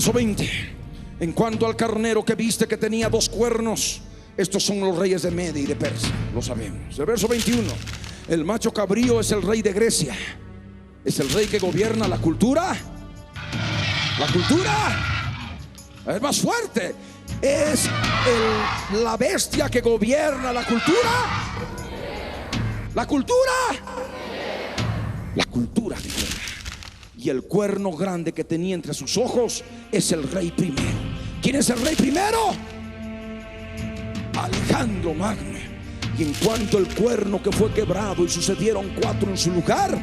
verso 20. En cuanto al carnero que viste que tenía 2 cuernos, estos son los reyes de Media y de Persia, lo sabemos. El verso 21. El macho cabrío es el rey de Grecia. Es el rey que gobierna la cultura. La cultura es más fuerte. Es la bestia que gobierna la cultura. La cultura. La cultura de guerra. Y el cuerno grande que tenía entre sus ojos es el rey primero. ¿Quién es el rey primero? Alejandro Magno. Y en cuanto el cuerno que fue quebrado y sucedieron 4 en su lugar,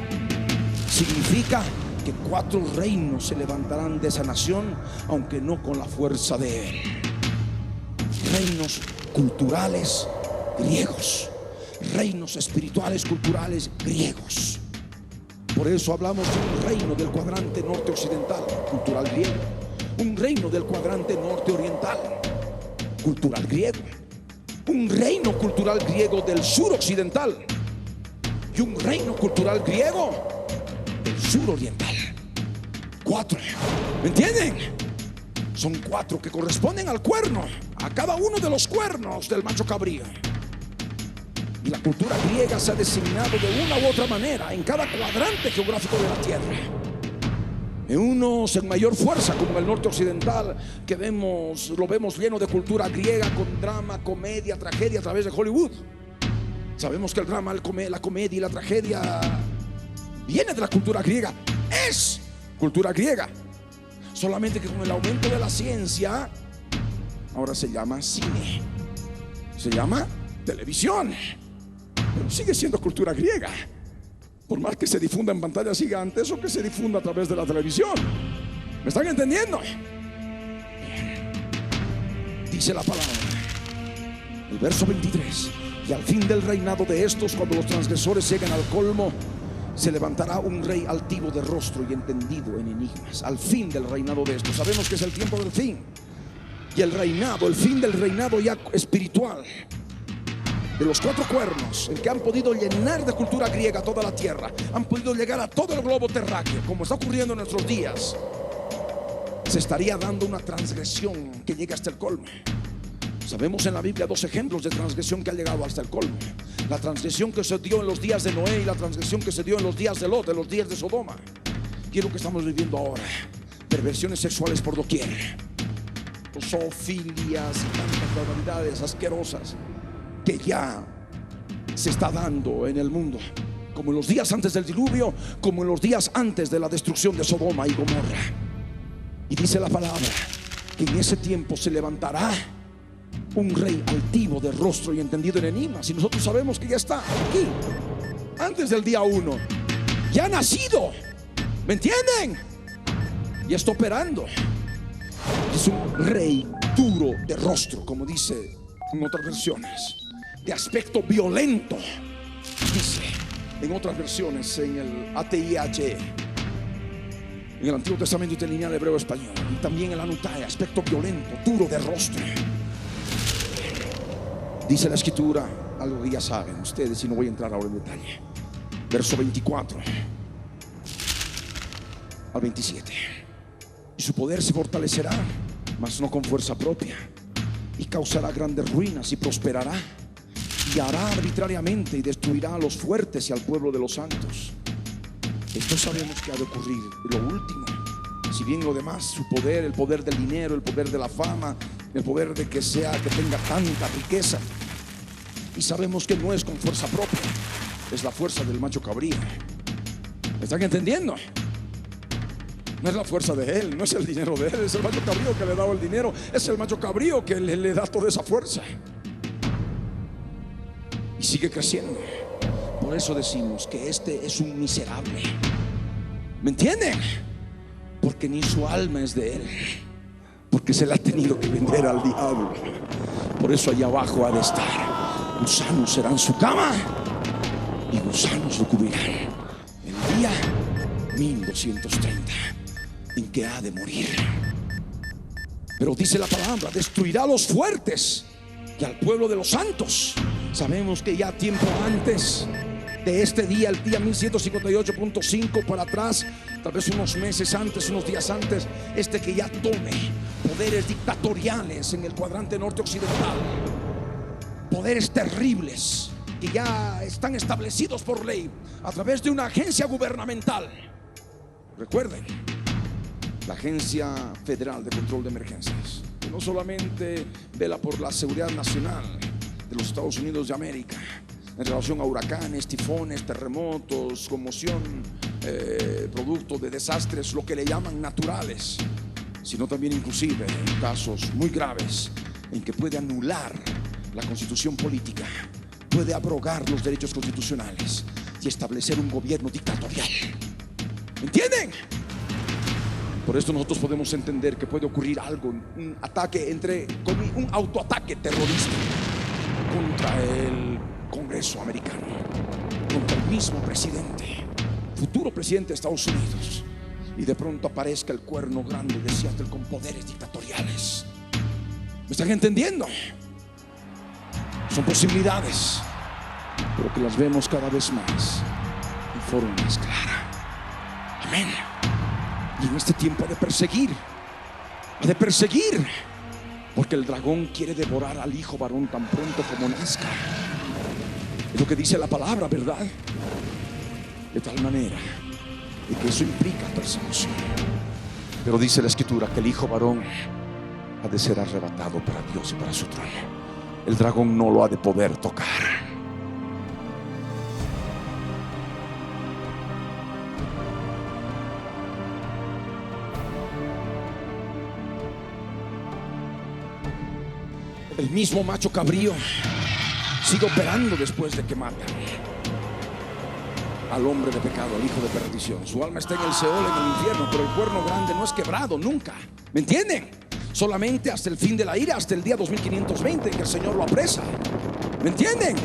significa que 4 reinos se levantarán de esa nación, aunque no con la fuerza de él. Reinos culturales griegos, reinos espirituales culturales griegos. Por eso hablamos de un reino del cuadrante norte occidental, cultural griego. Un reino del cuadrante norte oriental, cultural griego. Un reino cultural griego del sur occidental y un reino cultural griego del sur oriental. 4, ¿me entienden? Son 4 que corresponden al cuerno, a cada uno de los cuernos del macho cabrío. Y la cultura griega se ha designado de una u otra manera en cada cuadrante geográfico de la tierra. En unos en mayor fuerza, como el norte occidental, que lo vemos lleno de cultura griega, con drama, comedia, tragedia a través de Hollywood. Sabemos que el drama, la comedia y la tragedia viene de la cultura griega. Es cultura griega. Solamente que con el aumento de la ciencia, ahora se llama cine, se llama televisión, pero sigue siendo cultura griega. Por más que se difunda en pantallas gigantes o que se difunda a través de la televisión. ¿Me están entendiendo? Bien. Dice la palabra, el verso 23. Y al fin del reinado de estos, cuando los transgresores lleguen al colmo, se levantará un rey altivo de rostro y entendido en enigmas. Al fin del reinado de estos. Sabemos que es el tiempo del fin. Y el reinado, el fin del reinado ya espiritual de los 4 cuernos, en que han podido llenar de cultura griega toda la tierra, han podido llegar a todo el globo terráqueo, como está ocurriendo en nuestros días. Se estaría dando una transgresión que llega hasta el colmo. Sabemos en la Biblia 2 ejemplos de transgresión que ha llegado hasta el colmo. La transgresión que se dio en los días de Noé y la transgresión que se dio en los días de Lot, en los días de Sodoma. Y es lo que estamos viviendo ahora. Perversiones sexuales por doquier, zoofilias y tantas barbaridades asquerosas que ya se está dando en el mundo, como en los días antes del diluvio, como en los días antes de la destrucción de Sodoma y Gomorra. Y dice la palabra que en ese tiempo se levantará un rey altivo de rostro y entendido en enigmas. Y nosotros sabemos que ya está aquí, antes del día 1, ya ha nacido. ¿Me entienden? Ya está operando. Es un rey duro de rostro, como dice en otras versiones, de aspecto violento, dice en otras versiones, en el ATIH, en el Antiguo Testamento interlineal hebreo español, y también en la Nutae, aspecto violento, duro de rostro. Dice la escritura, algo que ya saben ustedes y no voy a entrar ahora en detalle. Verso 24 al 27. Y su poder se fortalecerá, mas no con fuerza propia, y causará grandes ruinas y prosperará, y hará arbitrariamente y destruirá a los fuertes y al pueblo de los santos. Esto sabemos que ha de ocurrir. Lo último, si bien lo demás, su poder, el poder del dinero, el poder de la fama, el poder de que tenga tanta riqueza, y sabemos que no es con fuerza propia, es la fuerza del macho cabrío. ¿Me están entendiendo? No es la fuerza de él, no es el dinero de él, es el macho cabrío que le ha dado el dinero, es el macho cabrío que le da toda esa fuerza. Y sigue creciendo. Por eso decimos que este es un miserable. ¿Me entienden? Porque ni su alma es de él, porque se le ha tenido que vender al diablo. Por eso allá abajo ha de estar. Gusanos serán su cama y gusanos lo cubrirán. El día 1230 en que ha de morir. Pero dice la palabra, destruirá a los fuertes y al pueblo de los santos. Sabemos que ya tiempo antes de este día, el día 1158.5 para atrás, tal vez unos meses antes, unos días antes, que ya tome poderes dictatoriales en el cuadrante norte occidental, poderes terribles que ya están establecidos por ley a través de una agencia gubernamental. Recuerden, la Agencia Federal de Control de Emergencias, que no solamente vela por la seguridad nacional de los Estados Unidos de América en relación a huracanes, tifones, terremotos, conmoción, producto de desastres, lo que le llaman naturales, sino también inclusive en casos muy graves en que puede anular la constitución política, puede abrogar los derechos constitucionales y establecer un gobierno dictatorial. ¿Entienden? Por esto nosotros podemos entender que puede ocurrir algo, un ataque un autoataque terrorista contra el Congreso americano, contra el mismo presidente, futuro presidente de Estados Unidos, y de pronto aparezca el cuerno grande de Seattle con poderes dictatoriales. ¿Me están entendiendo? Son posibilidades, pero que las vemos cada vez más en forma más clara. Amén. Y en este tiempo ha de perseguir, porque el dragón quiere devorar al hijo varón tan pronto como nazca. Es lo que dice la palabra, ¿verdad? De tal manera de que eso implica persecución. Pero dice la escritura que el hijo varón ha de ser arrebatado para Dios y para su trono. El dragón no lo ha de poder tocar. El mismo macho cabrío sigue operando después de que mata al hombre de pecado, al hijo de perdición. Su alma está en el Seol, en el infierno, pero el cuerno grande no es quebrado nunca. ¿Me entienden? Solamente hasta el fin de la ira, hasta el día 2520, que el Señor lo apresa. ¿Me entienden?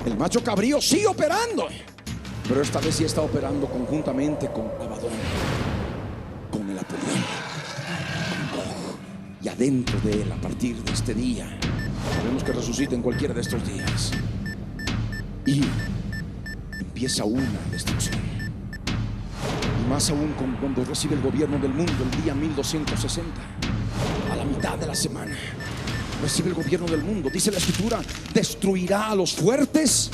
El macho cabrío sigue operando, pero esta vez sí está operando conjuntamente con Abadón, con el Apolión, con Gog. Y adentro de él, a partir de este día, sabemos que resucita en cualquiera de estos días, y empieza una destrucción. Y más aún cuando recibe el gobierno del mundo el día 1260, a la mitad de la semana, recibe el gobierno del mundo. Dice la escritura: destruirá a los fuertes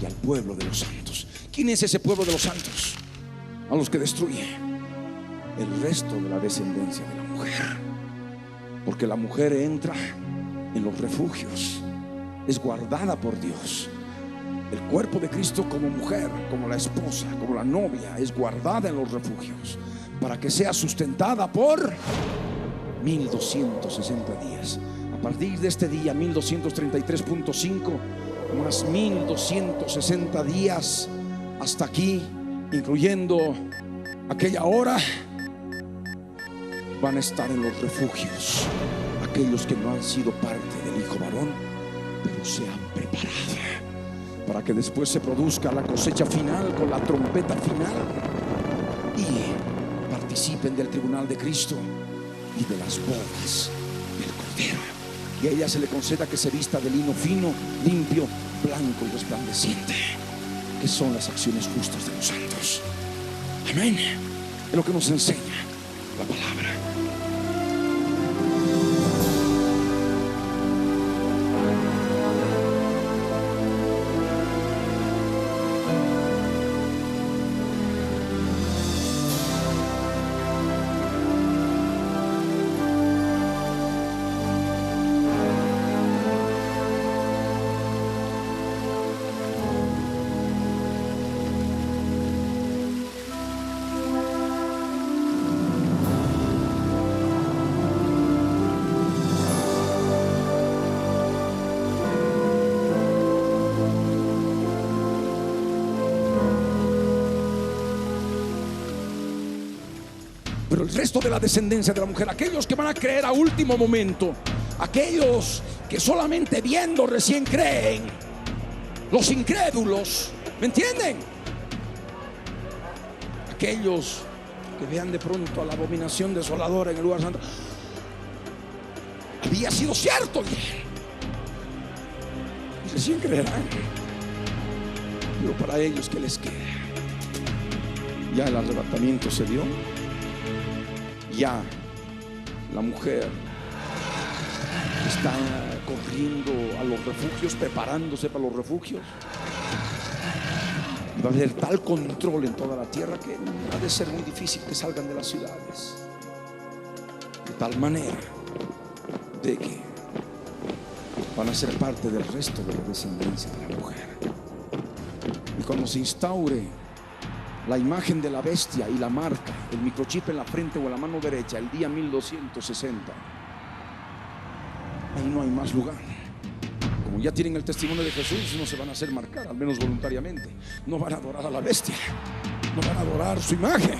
y al pueblo de los santos. ¿Quién es ese pueblo de los santos? A los que destruye el resto de la descendencia de la mujer, porque la mujer entra en los refugios, es guardada por Dios. El cuerpo de Cristo como mujer, como la esposa, como la novia, es guardada en los refugios para que sea sustentada por 1260 días. A partir de este día 1233.5 más 1260 días hasta aquí, incluyendo aquella hora, van a estar en los refugios aquellos que no han sido parte del hijo varón, pero se han preparado para que después se produzca la cosecha final con la trompeta final y participen del tribunal de Cristo y de las bodas del Cordero. Y a ella se le conceda que se vista de lino fino, limpio, blanco y resplandeciente, que son las acciones justas de los santos. Amén. Es lo que nos enseña la palabra. Pero el resto de la descendencia de la mujer, aquellos que van a creer a último momento, aquellos que solamente viendo recién creen, los incrédulos, ¿me entienden? Aquellos que vean de pronto a la abominación desoladora en el lugar santo. Había sido cierto, y recién creerán. Pero para ellos, ¿qué les queda? Ya el arrebatamiento se dio. Ya la mujer está corriendo a los refugios, preparándose para los refugios. Y va a haber tal control en toda la tierra que ha de ser muy difícil que salgan de las ciudades. De tal manera de que van a ser parte del resto de la descendencia de la mujer. Y cuando se instaure la imagen de la bestia y la marca, el microchip en la frente o en la mano derecha, el día 1260, ahí no hay más lugar. Como ya tienen el testimonio de Jesús, no se van a hacer marcar, al menos voluntariamente. No van a adorar a la bestia, no van a adorar su imagen,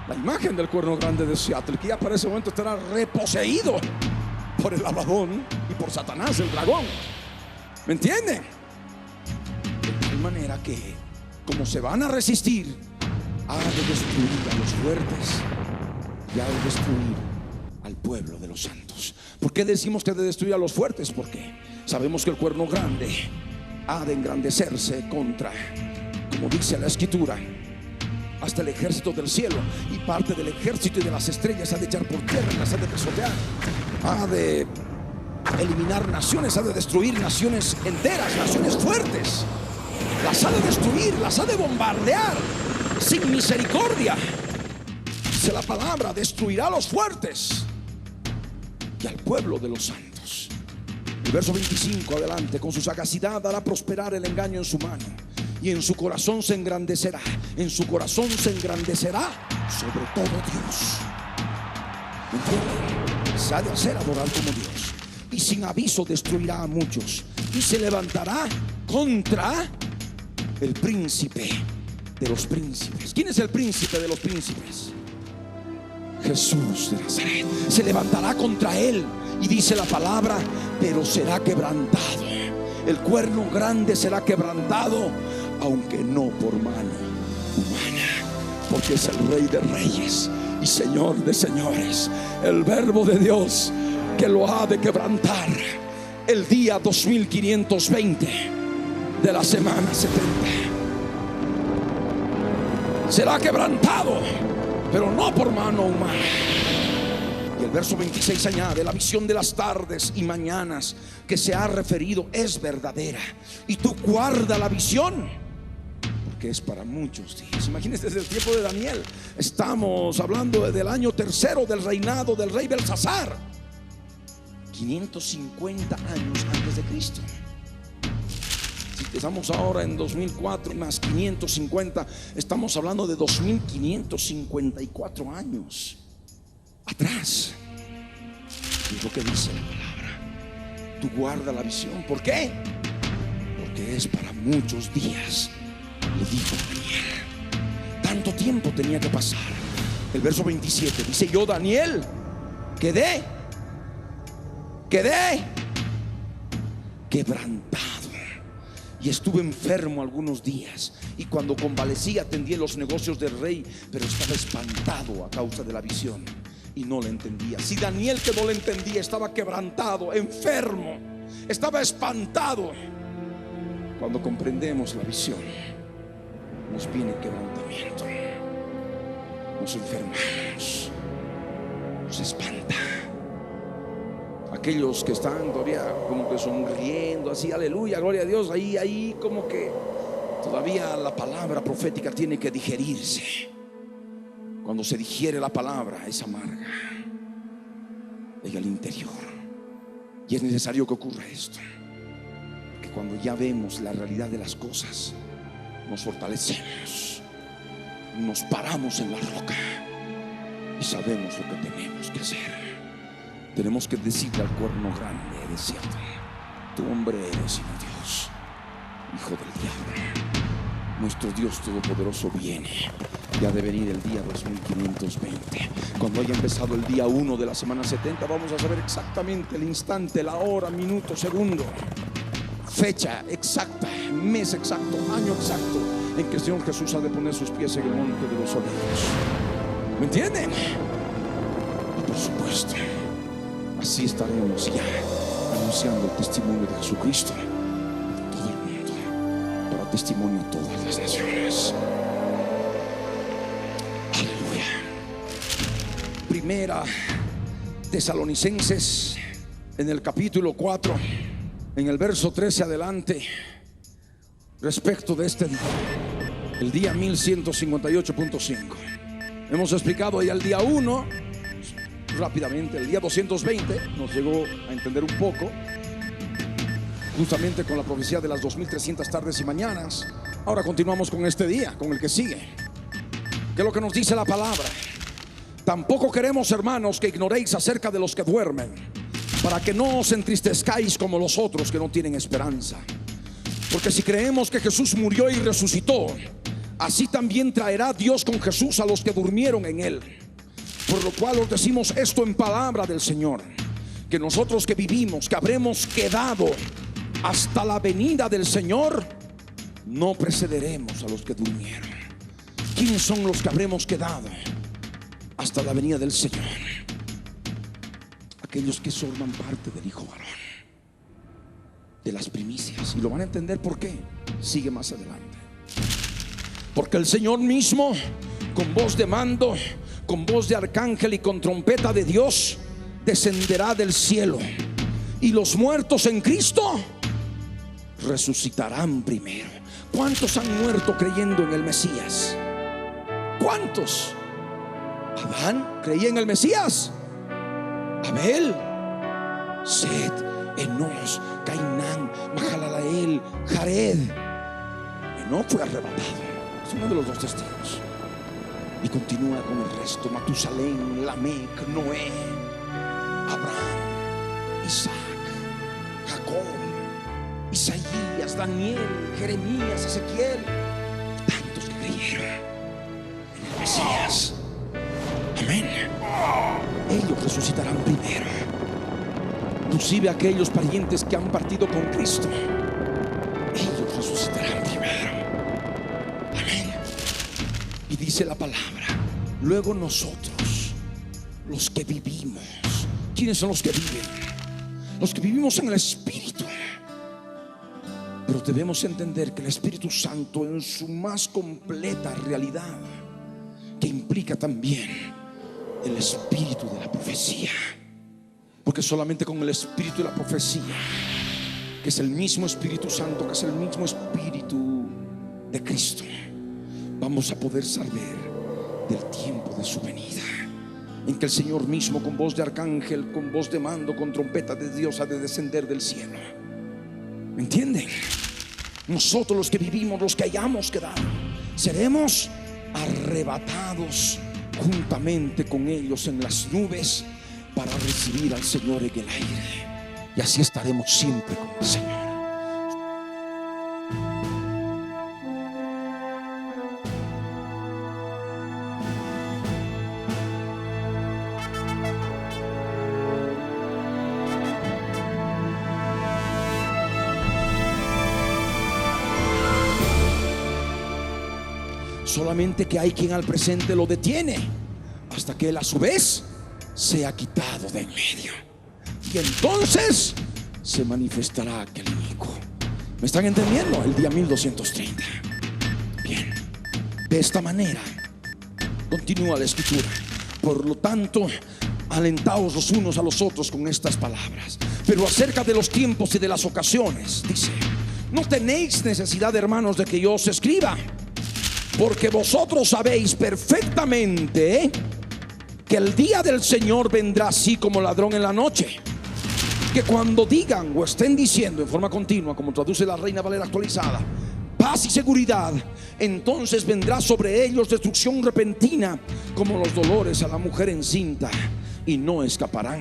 la imagen del cuerno grande de Seattle, que ya para ese momento estará reposeído por el Abadón y por Satanás, el dragón. ¿Me entienden? De tal manera que, como se van a resistir, ha de destruir a los fuertes y ha de destruir al pueblo de los santos. ¿Por qué decimos que ha de destruir a los fuertes? Porque sabemos que el cuerno grande ha de engrandecerse contra, como dice la escritura, hasta el ejército del cielo, y parte del ejército y de las estrellas ha de echar por tierra y las ha de pisotear. Ha de eliminar naciones, ha de destruir naciones enteras, naciones fuertes. Las ha de destruir, las ha de bombardear sin misericordia. Dice la palabra: destruirá a los fuertes y al pueblo de los santos. El verso 25 adelante: con su sagacidad hará prosperar el engaño en su mano, y en su corazón se engrandecerá. En su corazón se engrandecerá sobre todo Dios. ¿Entienden? Se ha de hacer adorar como Dios, y sin aviso destruirá a muchos, y se levantará contra el príncipe de los príncipes. ¿Quién es el príncipe de los príncipes? Jesús de Nazaret. Se levantará contra él, y dice la palabra: pero será quebrantado. El cuerno grande será quebrantado, aunque no por mano humana, porque es el Rey de Reyes y Señor de señores, el Verbo de Dios, que lo ha de quebrantar el día 2520 de la semana 70. Será quebrantado, pero no por mano humana. Y el verso 26 añade: la visión de las tardes y mañanas que se ha referido es verdadera, y tú guarda la visión, porque es para muchos días. Imagínense, desde el tiempo de Daniel, estamos hablando del año tercero del reinado del rey Belsasar, 550 años antes de Cristo. Si estamos ahora en 2004 más 550, estamos hablando de 2554 años atrás. Es lo que dice la palabra: tú guarda la visión. ¿Por qué? Porque es para muchos días, le dijo Daniel. Tanto tiempo tenía que pasar. El verso 27 dice: yo, Daniel, quedé quebrantado y estuve enfermo algunos días, y cuando convalecí atendí los negocios del rey, pero estaba espantado a causa de la visión y no la entendía. Si Daniel, que no la entendía, estaba quebrantado, enfermo, estaba espantado, cuando comprendemos la visión, nos viene quebrantamiento, nos enfermamos, nos espanta. Aquellos que están todavía como que sonriendo así, aleluya, gloria a Dios, ahí como que todavía la palabra profética tiene que digerirse. Cuando se digiere la palabra, es amarga en el interior, y es necesario que ocurra esto, que cuando ya vemos la realidad de las cosas, nos fortalecemos, nos paramos en la roca y sabemos lo que tenemos que hacer. Tenemos que decirle al cuerno grande de Seattle: tu hombre eres, sino Dios, hijo del diablo. Nuestro Dios todopoderoso viene, y ha de venir el día 2520. Cuando haya empezado el día 1 de la semana 70, vamos a saber exactamente el instante, la hora, minuto, segundo, fecha exacta, mes exacto, año exacto en que el Señor Jesús ha de poner sus pies en el monte de los olivos. ¿Me entienden? Y por supuesto, así estaremos ya anunciando el testimonio de Jesucristo a todo el mundo, para testimonio a todas las naciones. Primera Tesalonicenses, en el capítulo 4, en el verso 13 adelante, respecto de este día, el día 1158.5. Hemos explicado ya el día 1 rápidamente. El día 220 nos llegó a entender un poco, justamente con la profecía de las 2300 tardes y mañanas. Ahora continuamos con este día, con el que sigue. ¿Qué es lo que nos dice la palabra? Tampoco queremos, hermanos, que ignoréis acerca de los que duermen, para que no os entristezcáis como los otros que no tienen esperanza. Porque si creemos que Jesús murió y resucitó, así también traerá Dios con Jesús a los que durmieron en él. Por lo cual os decimos esto en palabra del Señor, que nosotros que vivimos, que habremos quedado hasta la venida del Señor, no precederemos a los que durmieron. ¿Quiénes son los que habremos quedado hasta la venida del Señor? Aquellos que forman parte del Hijo varón, de las primicias. Y lo van a entender por qué. Sigue más adelante. Porque el Señor mismo, con voz de mando, con voz de arcángel y con trompeta de Dios, descenderá del cielo, y los muertos en Cristo resucitarán primero. ¿Cuántos han muerto creyendo en el Mesías? ¿Cuántos? Adán creía en el Mesías, Abel, Set, Enos, Cainán, Mahalalael, Jared. Enoc fue arrebatado, es uno de los dos testigos. Y continúa con el resto: Matusalén, Lamec, Noé, Abraham, Isaac, Jacob, Isaías, Daniel, Jeremías, Ezequiel. Tantos que creyeron en el Mesías. Amén. Ellos resucitarán primero. Inclusive aquellos parientes que han partido con Cristo, ellos resucitarán primero. Amén. Y dice la palabra: luego nosotros, los que vivimos. ¿Quiénes son los que viven? Los que vivimos en el Espíritu. Pero debemos entender que el Espíritu Santo, en su más completa realidad, que implica también el espíritu de la profecía. Porque solamente con el espíritu de la profecía, que es el mismo Espíritu Santo, que es el mismo Espíritu de Cristo, vamos a poder saber del tiempo de su venida, en que el Señor mismo, con voz de arcángel, con voz de mando, con trompeta de Dios, ha de descender del cielo. ¿Me entienden? Nosotros, los que vivimos, los que hayamos quedado, seremos arrebatados juntamente con ellos en las nubes para recibir al Señor en el aire. Y así estaremos siempre con el Señor. Solamente que hay quien al presente lo detiene hasta que él a su vez sea quitado de en medio, y entonces se manifestará aquel inicuo. ¿Me están entendiendo? El día 1230. Bien, de esta manera continúa la escritura. Por lo tanto, alentaos los unos a los otros con estas palabras. Pero acerca de los tiempos y de las ocasiones, dice: no tenéis necesidad, hermanos, de que yo os escriba, porque vosotros sabéis perfectamente que el día del Señor vendrá así como ladrón en la noche. Que cuando digan o estén diciendo en forma continua, como traduce la Reina Valera actualizada, paz y seguridad, entonces vendrá sobre ellos destrucción repentina, como los dolores a la mujer encinta, y no escaparán.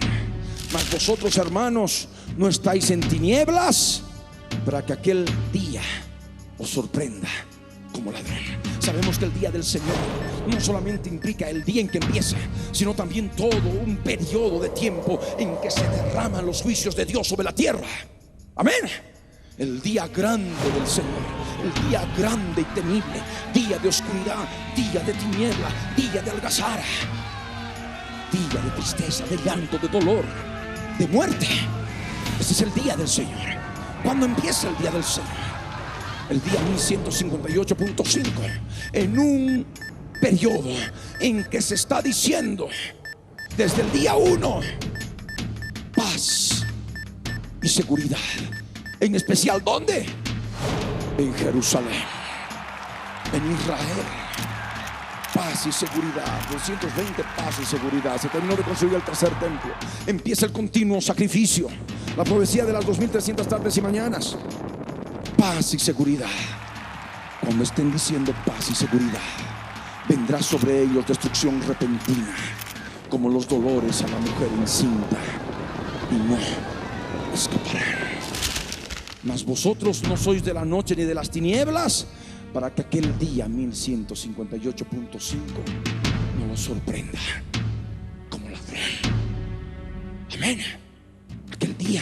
Mas vosotros, hermanos, no estáis en tinieblas, para que aquel día os sorprenda como ladrón. Sabemos que el día del Señor no solamente implica el día en que empieza, sino también todo un periodo de tiempo en que se derraman los juicios de Dios sobre la tierra. Amén. El día grande del Señor, el día grande y temible, día de oscuridad, día de tiniebla, día de algazara, día de tristeza, de llanto, de dolor, de muerte. Ese es el día del Señor. ¿Cuándo empieza el día del Señor? El día 1158.5, en un periodo en que se está diciendo desde el día 1, paz y seguridad. En especial, ¿dónde? En Jerusalén, en Israel. Paz y seguridad. 220, paz y seguridad. Se terminó de construir el tercer templo. Empieza el continuo sacrificio. La profecía de las 2300 tardes y mañanas. Paz y seguridad. Cuando estén diciendo paz y seguridad, vendrá sobre ellos destrucción repentina, como los dolores a la mujer encinta, y no escaparán. Mas vosotros no sois de la noche ni de las tinieblas, para que aquel día 1158.5 no nos sorprenda como ladrón. Amén. Aquel día.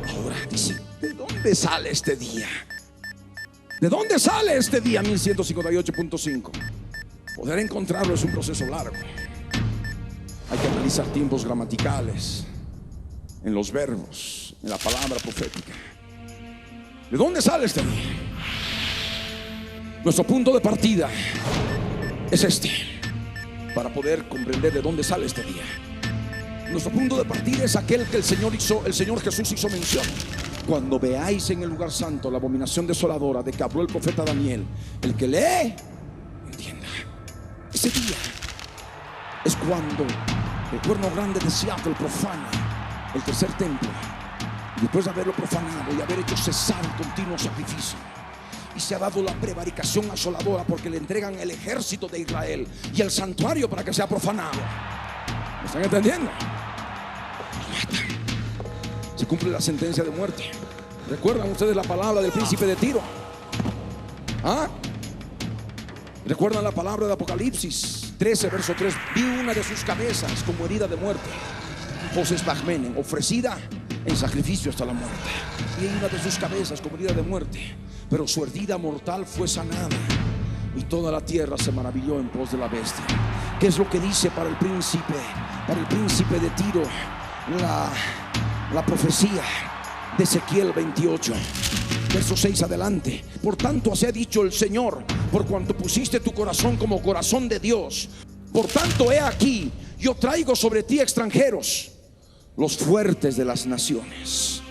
Ahora dice, ¿de dónde sale este día? ¿De dónde sale este día 1158.5? Poder encontrarlo es un proceso largo. Hay que analizar tiempos gramaticales en los verbos, en la palabra profética. ¿De dónde sale este día? Nuestro punto de partida es este, para poder comprender de dónde sale este día. Nuestro punto de partida es aquel que el Señor Jesús hizo mención. Cuando veáis en el lugar santo la abominación desoladora de que habló el profeta Daniel, el que lee, entienda. Ese día es cuando el cuerno grande de Seattle profana el tercer templo, y después de haberlo profanado y haber hecho cesar el continuo sacrificio, y se ha dado la prevaricación asoladora, porque le entregan el ejército de Israel y el santuario para que sea profanado. ¿Me están entendiendo? Lo matan. Se cumple la sentencia de muerte. ¿Recuerdan ustedes la palabra del príncipe de Tiro? ¿Ah? ¿Recuerdan la palabra de Apocalipsis 13, verso 3? Vi una de sus cabezas como herida de muerte, Joses Bagmenen, ofrecida en sacrificio hasta la muerte. Vi una de sus cabezas como herida de muerte, pero su herida mortal fue sanada, y toda la tierra se maravilló en pos de la bestia. ¿Qué es lo que dice para el príncipe de Tiro la profecía de Ezequiel 28, verso 6 adelante? Por tanto, así ha dicho el Señor: por cuanto pusiste tu corazón como corazón de Dios, por tanto, he aquí, yo traigo sobre ti extranjeros, los fuertes de las naciones.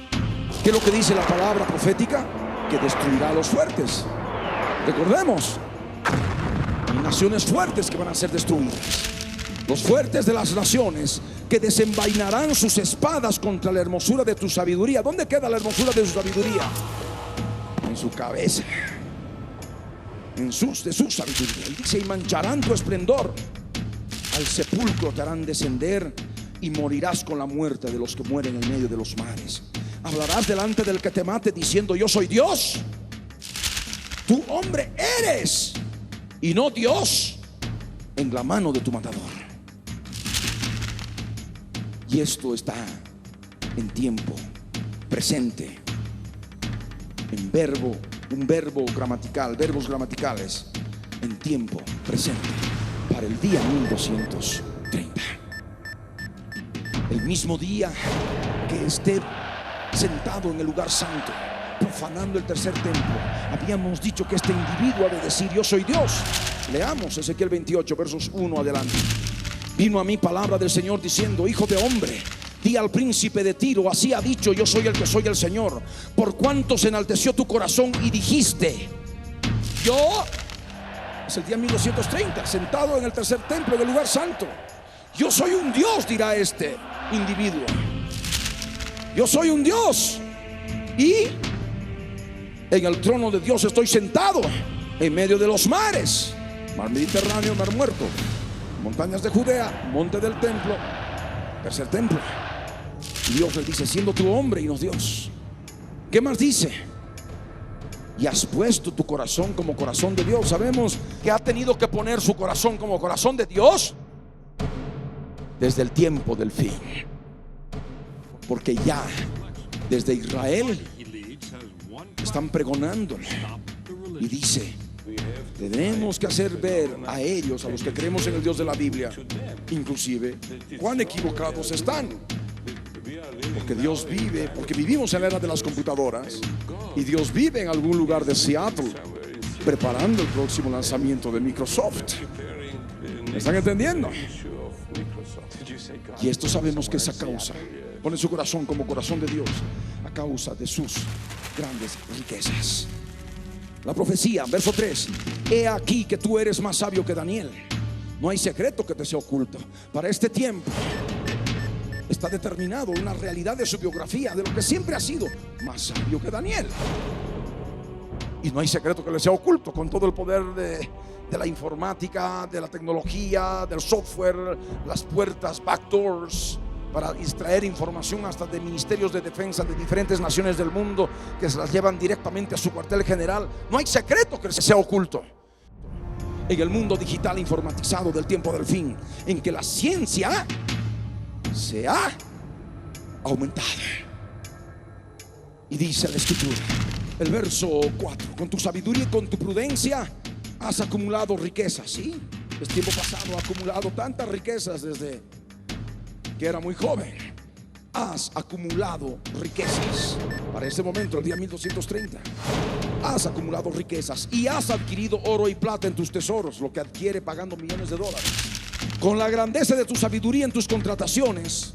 ¿Qué es lo que dice la palabra profética? Que destruirá a los fuertes. Recordemos, hay naciones fuertes que van a ser destruidas. Los fuertes de las naciones que desenvainarán sus espadas contra la hermosura de tu sabiduría. ¿Dónde queda la hermosura de su sabiduría? En su cabeza, de su sabiduría. Y dice: y mancharán tu esplendor, al sepulcro te harán descender, y morirás con la muerte de los que mueren en medio de los mares. Hablarás delante del que te mate diciendo: yo soy Dios. Tú hombre eres, y no Dios, en la mano de tu matador. Y esto está en tiempo presente, en verbo, un verbo gramatical, verbos gramaticales, en tiempo presente, para el día 1230. El mismo día que esté sentado en el lugar santo, profanando el tercer templo, habíamos dicho que este individuo ha de decir: yo soy Dios. Leamos Ezequiel 28, versos 1 adelante. Vino a mí palabra del Señor diciendo: hijo de hombre, di al príncipe de Tiro: así ha dicho, yo soy el que soy el Señor. Por cuanto se enalteció tu corazón y dijiste: yo, es el día 1230, sentado en el tercer templo del lugar santo, yo soy un Dios, dirá este individuo. Yo soy un Dios, y en el trono de Dios estoy sentado en medio de los mares, mar Mediterráneo, mar Muerto, montañas de Judea, monte del templo, tercer templo. Y Dios le dice: siendo tú hombre y no Dios. ¿Qué más dice? Y has puesto tu corazón como corazón de Dios. Sabemos que ha tenido que poner su corazón como corazón de Dios desde el tiempo del fin, porque ya desde Israel están pregonándole, y dice: tenemos que hacer ver a ellos, a los que creemos en el Dios de la Biblia, inclusive, cuán equivocados están. Porque Dios vive, porque vivimos en la era de las computadoras, y Dios vive en algún lugar de Seattle preparando el próximo lanzamiento de Microsoft. ¿Me están entendiendo? Y esto sabemos que es a causa, pone su corazón como corazón de Dios, a causa de sus grandes riquezas. La profecía, verso 3: he aquí que tú eres más sabio que Daniel. No hay secreto que te sea oculto. Para este tiempo está determinado una realidad de su biografía, de lo que siempre ha sido, más sabio que Daniel. Y no hay secreto que le sea oculto. Con todo el poder de la informática, de la tecnología, del software, las puertas, backdoors, para extraer información hasta de ministerios de defensa de diferentes naciones del mundo, que se las llevan directamente a su cuartel general. No hay secreto que sea oculto. En el mundo digital informatizado del tiempo del fin, en que la ciencia se ha aumentado. Y dice la escritura, el verso 4: con tu sabiduría y con tu prudencia has acumulado riquezas. Sí, es tiempo pasado, ha acumulado tantas riquezas desde que era muy joven. Has acumulado riquezas. Para este momento, el día 1230, has acumulado riquezas y has adquirido oro y plata en tus tesoros, lo que adquiere pagando millones de dólares. Con la grandeza de tu sabiduría en tus contrataciones,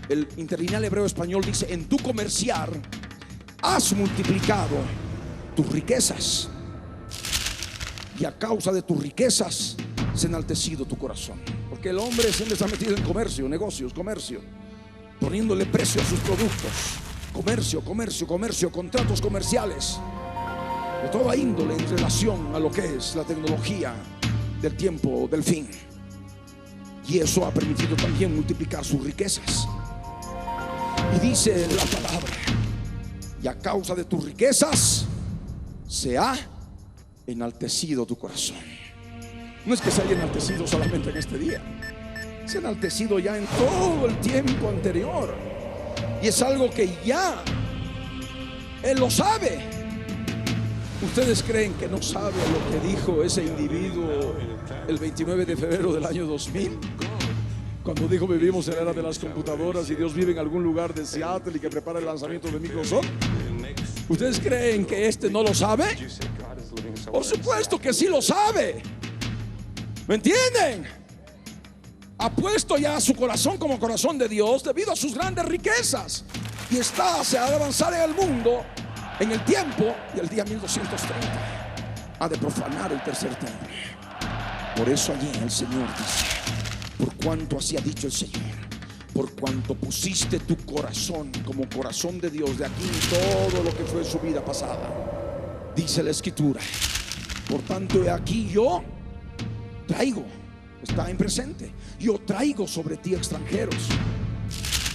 el interlineal hebreo español dice, en tu comerciar has multiplicado tus riquezas, y a causa de tus riquezas se ha enaltecido tu corazón. Porque el hombre siempre está metido en comercio, negocios, comercio, poniéndole precio a sus productos. Comercio, contratos comerciales de toda índole en relación a lo que es la tecnología del tiempo del fin. Y eso ha permitido también multiplicar sus riquezas. Y dice la palabra, y a causa de tus riquezas se ha enaltecido tu corazón. No es que se haya enaltecido solamente en este día, se ha enaltecido ya en todo el tiempo anterior. Y es algo que ya Él lo sabe. ¿Ustedes creen que no sabe lo que dijo ese individuo el 29 de febrero del año 2000? Cuando dijo vivimos en la era de las computadoras y Dios vive en algún lugar de Seattle y que prepara el lanzamiento de Microsoft. ¿Ustedes creen que este no lo sabe? Por supuesto que sí lo sabe. ¿Me entienden? Ha puesto ya su corazón como corazón de Dios debido a sus grandes riquezas. Y se ha de avanzar en el mundo, en el tiempo, y el día 1230 ha de profanar el tercer templo. Por eso allí el Señor dice, por cuanto así ha dicho el Señor, por cuanto pusiste tu corazón como corazón de Dios de aquí todo lo que fue su vida pasada, dice la escritura, por tanto he aquí yo traigo, está en presente, yo traigo sobre ti extranjeros.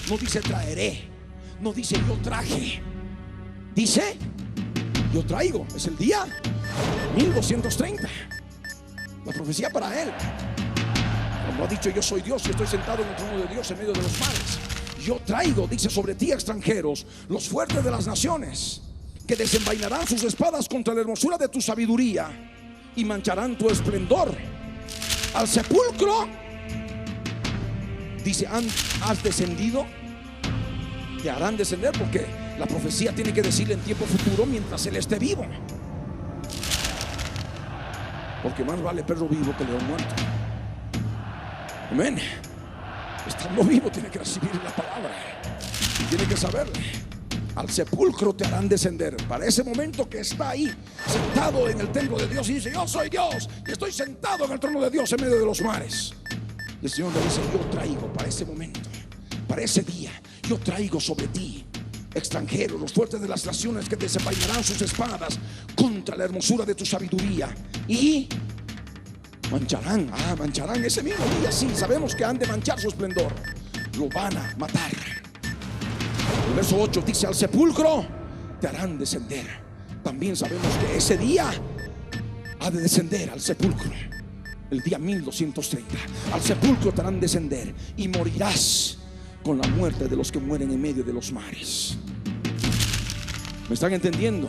No dice traeré, no dice yo traje, dice yo traigo. Es el día 1230, la profecía para él. Como ha dicho, yo soy Dios y estoy sentado en el trono de Dios en medio de los mares. Yo traigo, dice, sobre ti extranjeros, los fuertes de las naciones, que desenvainarán sus espadas contra la hermosura de tu sabiduría y mancharán tu esplendor. Al sepulcro, dice, has descendido, te harán descender, porque la profecía tiene que decirle en tiempo futuro mientras él esté vivo. Porque más vale perro vivo que león muerto. Amén. Estando vivo tiene que recibir la palabra, tiene que saberle. Al sepulcro te harán descender. Para ese momento que está ahí sentado en el templo de Dios y dice, yo soy Dios y estoy sentado en el trono de Dios en medio de los mares. Y el Señor le dice, yo traigo para ese momento, para ese día, yo traigo sobre ti extranjeros, los fuertes de las naciones, que desenvainarán sus espadas contra la hermosura de tu sabiduría y mancharán. Mancharán ese mismo día. Sí, sabemos que han de manchar su esplendor. Lo van a matar. El verso 8 dice, al sepulcro te harán descender. También sabemos que ese día ha de descender al sepulcro. El día 1230 al sepulcro te harán descender y morirás con la muerte de los que mueren en medio de los mares. ¿Me están entendiendo?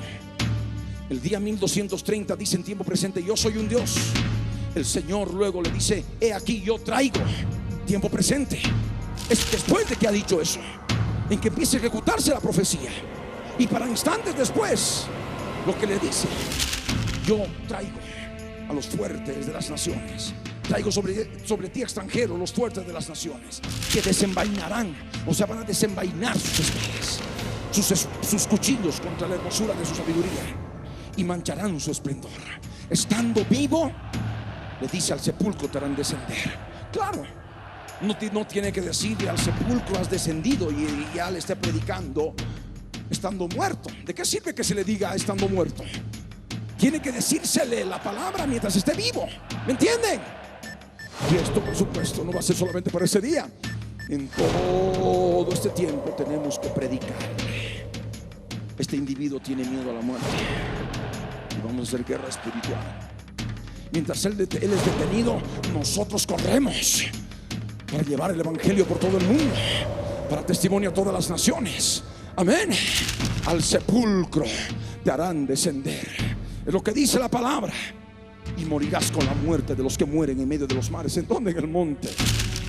El día 1230 dice en tiempo presente, yo soy un Dios. El Señor luego le dice, he aquí yo traigo, tiempo presente. Es después de que ha dicho eso, en que empieza a ejecutarse la profecía. Y para instantes después, lo que le dice, yo traigo a los fuertes de las naciones, traigo sobre ti extranjeros, los fuertes de las naciones, que desenvainarán, o sea, van a desenvainar sus espadas, sus cuchillos contra la hermosura de su sabiduría, y mancharán su esplendor. Estando vivo, le dice: al sepulcro te harán descender. Claro, no tiene que decirle: al sepulcro has descendido, y ya le esté predicando estando muerto. ¿De qué sirve que se le diga estando muerto? Tiene que decírsele la palabra mientras esté vivo. ¿Me entienden? Y esto, por supuesto, no va a ser solamente para ese día. En todo este tiempo tenemos que predicar. Este individuo tiene miedo a la muerte, y vamos a hacer guerra espiritual. Mientras él es detenido, nosotros corremos para llevar el evangelio por todo el mundo, para testimonio a todas las naciones. Amén. Al sepulcro te harán descender, es lo que dice la palabra. Y morirás con la muerte de los que mueren en medio de los mares. ¿En dónde? En el monte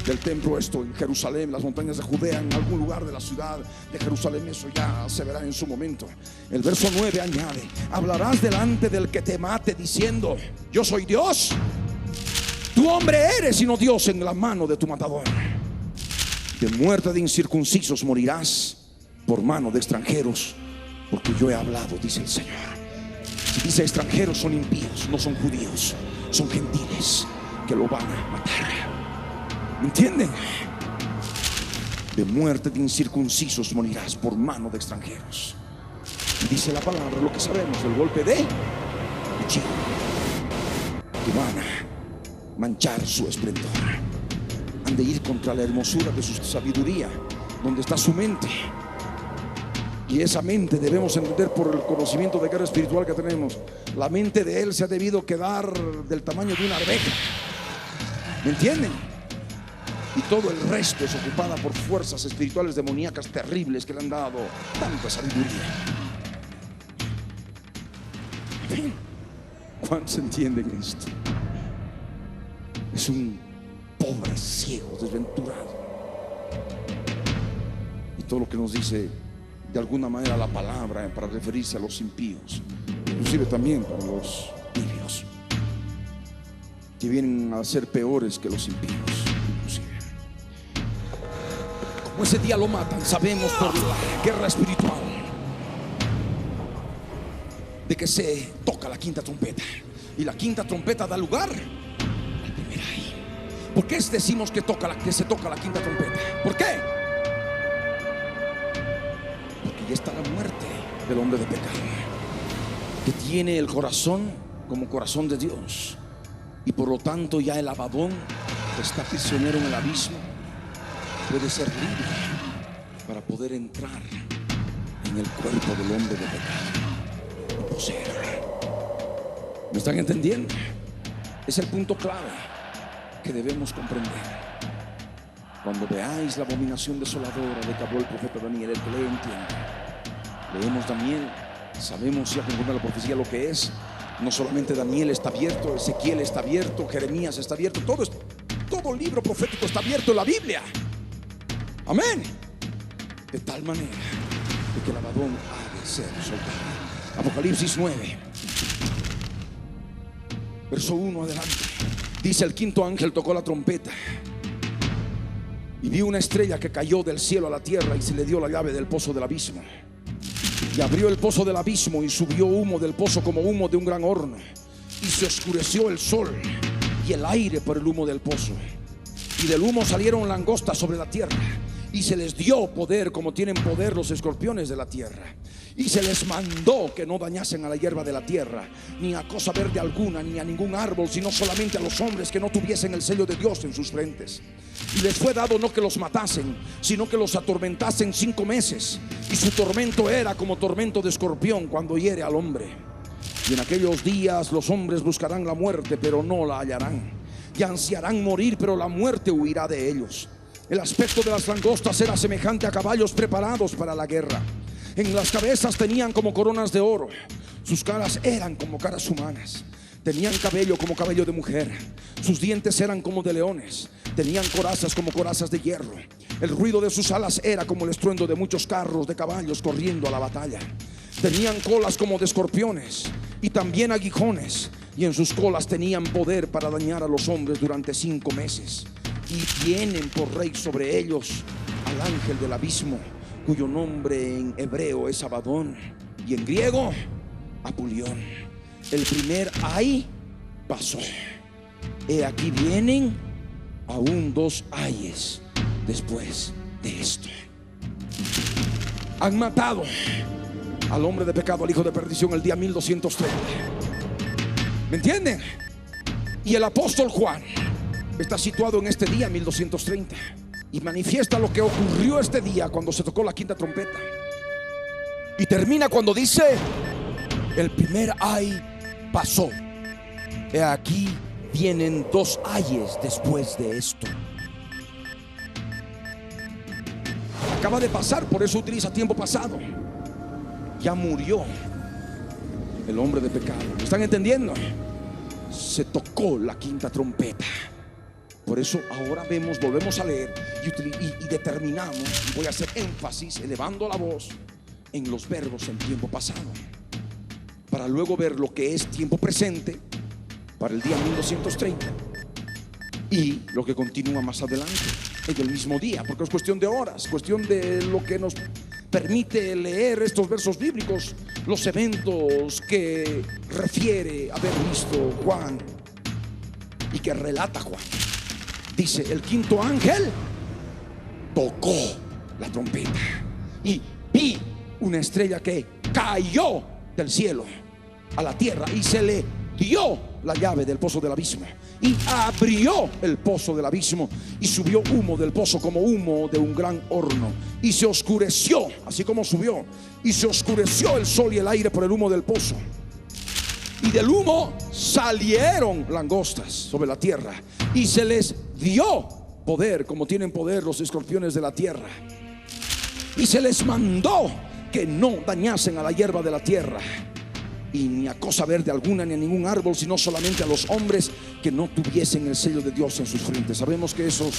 del templo, esto en Jerusalén, las montañas de Judea, en algún lugar de la ciudad de Jerusalén. Eso ya se verá en su momento. El verso 9 añade: hablarás delante del que te mate diciendo: yo soy Dios. Tú hombre eres y no Dios en la mano de tu matador. De muerte de incircuncisos morirás por mano de extranjeros, porque yo he hablado, dice el Señor. Si dice extranjeros, son impíos, no son judíos, son gentiles que lo van a matar. ¿Me entienden? De muerte de incircuncisos morirás por mano de extranjeros. Y dice la palabra, lo que sabemos, el golpe de cuchillo, que van a manchar su esplendor. Han de ir contra la hermosura de su sabiduría, donde está su mente. Y esa mente debemos entender por el conocimiento de guerra espiritual que tenemos. La mente de él se ha debido quedar del tamaño de una arveja. ¿Me entienden? Y todo el resto es ocupada por fuerzas espirituales demoníacas terribles que le han dado tanta sabiduría. ¿Ven? ¿Cuántos entienden esto? Es un pobre ciego desventurado. Y todo lo que nos dice de alguna manera la palabra para referirse a los impíos, inclusive también para los tibios, que vienen a ser peores que los impíos. Inclusive, como ese día lo matan, sabemos por la guerra espiritual de que se toca la quinta trompeta, y la quinta trompeta da lugar al primer ay. ¿Por qué decimos que se toca la quinta trompeta? ¿Por qué? Y está la muerte del hombre de pecado, que tiene el corazón como corazón de Dios, y por lo tanto ya el Abadón, que está prisionero en el abismo, puede ser libre para poder entrar en el cuerpo del hombre de pecado y poseerlo. ¿Me están entendiendo? Es el punto clave que debemos comprender. Cuando veáis la abominación desoladora de que habló el profeta Daniel, el que lee entiende. Leemos Daniel, sabemos ya conforme a la profecía lo que es. No solamente Daniel está abierto, Ezequiel está abierto, Jeremías está abierto, todo libro profético está abierto en la Biblia. Amén. De tal manera de que el Abadón ha de ser soltado. Apocalipsis 9, verso 1 adelante, dice: el quinto ángel tocó la trompeta, y vi una estrella que cayó del cielo a la tierra, y se le dio la llave del pozo del abismo. Y abrió el pozo del abismo, y subió humo del pozo como humo de un gran horno, y se oscureció el sol y el aire por el humo del pozo. Y del humo salieron langostas sobre la tierra, y se les dio poder como tienen poder los escorpiones de la tierra. Y se les mandó que no dañasen a la hierba de la tierra, ni a cosa verde alguna, ni a ningún árbol, sino solamente a los hombres que no tuviesen el sello de Dios en sus frentes. Y les fue dado no que los matasen, sino que los atormentasen 5 meses. Y su tormento era como tormento de escorpión cuando hiere al hombre. Y en aquellos días los hombres buscarán la muerte, pero no la hallarán. Y ansiarán morir, pero la muerte huirá de ellos. El aspecto de las langostas era semejante a caballos preparados para la guerra. En las cabezas tenían como coronas de oro. Sus caras eran como caras humanas. Tenían cabello como cabello de mujer. Sus dientes eran como de leones. Tenían corazas como corazas de hierro. El ruido de sus alas era como el estruendo de muchos carros de caballos corriendo a la batalla. Tenían colas como de escorpiones, y también aguijones, y en sus colas tenían poder para dañar a los hombres durante 5 meses. Y tienen por rey sobre ellos al ángel del abismo, cuyo nombre en hebreo es Abadón y en griego Apulión. El primer ay pasó. He aquí vienen aún 2 ayes después de esto. Han matado al hombre de pecado, al hijo de perdición, el día 1230. ¿Me entienden? Y el apóstol Juan está situado en este día 1230 y manifiesta lo que ocurrió este día cuando se tocó la quinta trompeta. Y termina cuando dice: el primer ay pasó. He aquí vienen 2 ayes después de esto. Acaba de pasar, por eso utiliza tiempo pasado. Ya murió el hombre de pecado. ¿Me están entendiendo? Se tocó la quinta trompeta. Por eso ahora vemos, volvemos a leer y determinamos, y voy a hacer énfasis elevando la voz en los verbos en tiempo pasado, para luego ver lo que es tiempo presente para el día 1230 y lo que continúa más adelante en el mismo día, porque es cuestión de horas, cuestión de lo que nos permite leer estos versos bíblicos, los eventos que refiere haber visto Juan y que relata Juan. Dice: el quinto ángel tocó la trompeta y vi una estrella que cayó del cielo a la tierra, y se le dio la llave del pozo del abismo, y abrió el pozo del abismo, y subió humo del pozo como humo de un gran horno, y se oscureció, así como subió, y se oscureció el sol y el aire por el humo del pozo. Y del humo salieron langostas sobre la tierra, y se les dio poder como tienen poder los escorpiones de la tierra. Y se les mandó que no dañasen a la hierba de la tierra, y ni a cosa verde alguna, ni a ningún árbol, sino solamente a los hombres que no tuviesen el sello de Dios en sus frentes. Sabemos que esos